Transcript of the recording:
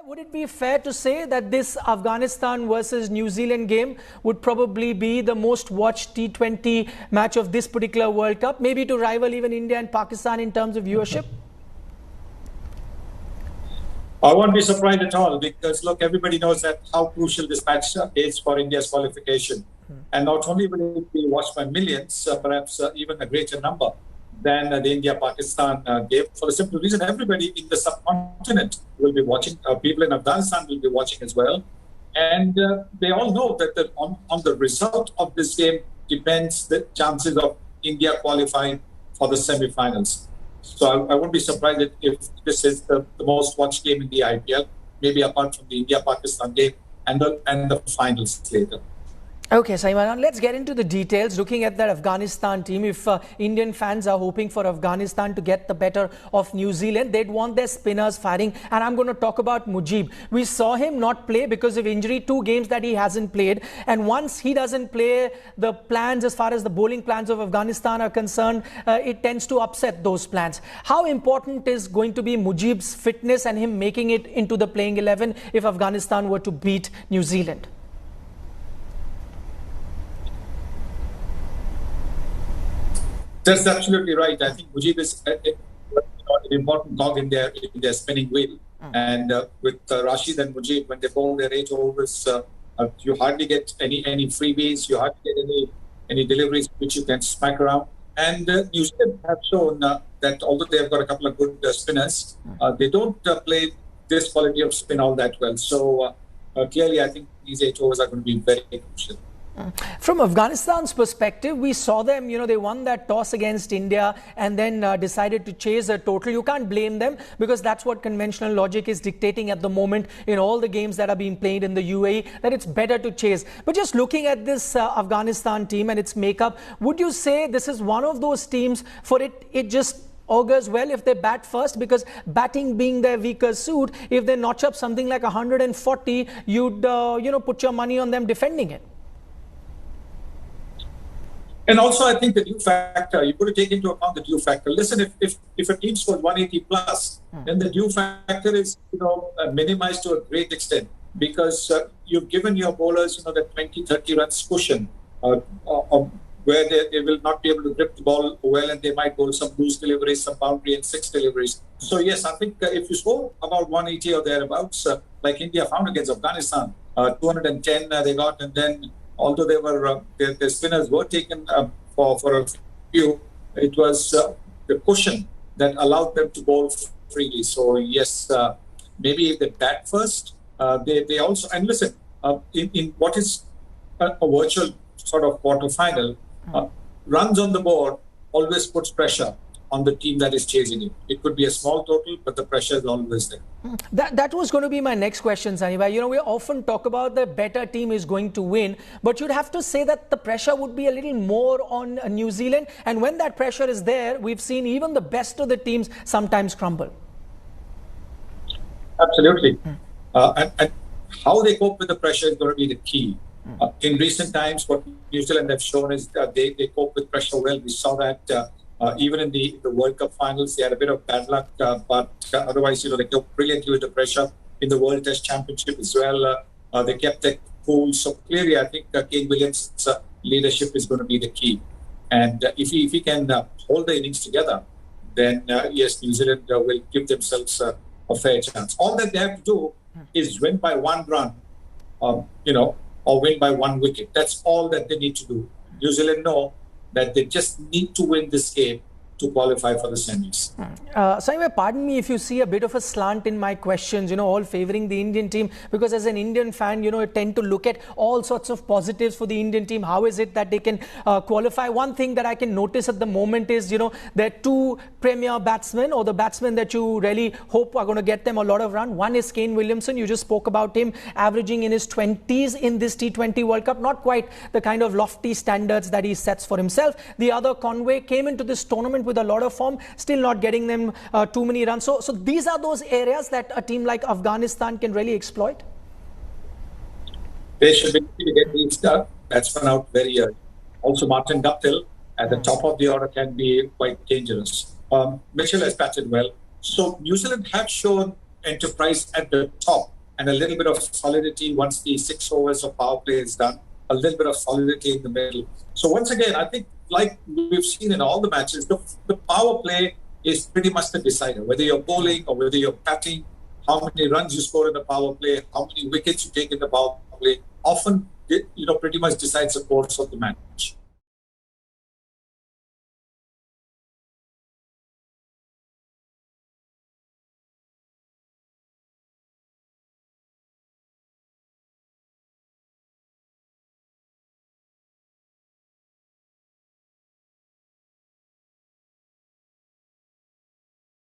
Would it be fair to say that this Afghanistan versus New Zealand game would probably be the most watched T20 match of this particular World Cup, maybe to rival even India and Pakistan in terms of viewership? I won't be surprised at all because, look, everybody knows that how crucial this match is for India's qualification. And not only will it be watched by millions, perhaps even a greater number than the India-Pakistan game, for the simple reason everybody in the subcontinent will be watching. People in Afghanistan will be watching as well. And they all know that on the result of this game depends the chances of India qualifying for the semi-finals. So I won't be surprised if this is the most watched game in the IPL, maybe apart from the India-Pakistan game and the finals later. Okay, Simon, let's get into the details. Looking at that Afghanistan team, if Indian fans are hoping for Afghanistan to get the better of New Zealand, they'd want their spinners firing. And I'm going to talk about Mujib. We saw him not play because of injury, 2 games that he hasn't played. And once he doesn't play, the plans as far as the bowling plans of Afghanistan are concerned, it tends to upset those plans. How important is going to be Mujib's fitness and him making it into the playing 11 if Afghanistan were to beat New Zealand? That's absolutely right. I think Mujib is an important cog in their spinning wheel. And with Rashid and Mujib, when they bowl their 8 overs, you hardly get any freebies. You hardly get any deliveries which you can smack around. And New Zealand have shown that although they have got a couple of good spinners, they don't play this quality of spin all that well. So clearly, I think these 8 overs are going to be very crucial. From Afghanistan's perspective, we saw them, they won that toss against India and then decided to chase a total. You can't blame them because that's what conventional logic is dictating at the moment in all the games that are being played in the UAE, that it's better to chase. But just looking at this Afghanistan team and its makeup, would you say this is one of those teams for it just augurs well if they bat first, because batting being their weaker suit, if they notch up something like 140, you'd, put your money on them defending it? And also, I think the due factor, you've got to take into account the due factor. Listen, if a team scores 180 plus, then the due factor is, minimized to a great extent because you've given your bowlers, the 20, 30 runs cushion where they will not be able to grip the ball well and they might bowl some loose deliveries, some boundary and 6 deliveries. So, yes, I think if you score about 180 or thereabouts, like India found against Afghanistan, 210 they got, and then although they were their spinners were taken for a few, it was the cushion that allowed them to bowl freely. So yes, maybe if they bat first, they also, and listen, in what is a virtual sort of quarterfinal, runs on the board always puts pressure on the team that is chasing it. It could be a small total, but the pressure is always there. That was going to be my next question, Sanibai. We often talk about the better team is going to win, but you'd have to say that the pressure would be a little more on New Zealand. And when that pressure is there, we've seen even the best of the teams sometimes crumble. Absolutely. And how they cope with the pressure is going to be the key. In recent times, what New Zealand have shown is that they cope with pressure well. We saw that even in the World Cup finals, they had a bit of bad luck, but otherwise, they coped brilliantly with the pressure. In the World Test Championship as well, they kept their cool. So clearly, I think Kane Williams' leadership is going to be the key. And if he can hold the innings together, then yes, New Zealand will give themselves a fair chance. All that they have to do is win by 1 run, or win by 1 wicket. That's all that they need to do. New Zealand know that they just need to win this game to qualify for the semis. Saime, pardon me if you see a bit of a slant in my questions, all favoring the Indian team, because as an Indian fan, I tend to look at all sorts of positives for the Indian team. How is it that they can qualify? One thing that I can notice at the moment is, there are 2 premier batsmen, or the batsmen that you really hope are going to get them a lot of run. One is Kane Williamson. You just spoke about him averaging in his 20s in this T20 World Cup. Not quite the kind of lofty standards that he sets for himself. The other, Conway, came into this tournament with a lot of form, still not getting them too many runs. So these are those areas that a team like Afghanistan can really exploit. They should be able to get these batsmen out very early. Also, Martin Guptill at the top of the order can be quite dangerous. Mitchell has batted well. So New Zealand have shown enterprise at the top and a little bit of solidity once the 6 overs of power play is done, a little bit of solidity in the middle. So once again, I think like we've seen in all the matches, the power play is pretty much the decider. Whether you're bowling or whether you're batting, how many runs you score in the power play, how many wickets you take in the power play, often pretty much decides the course of the match.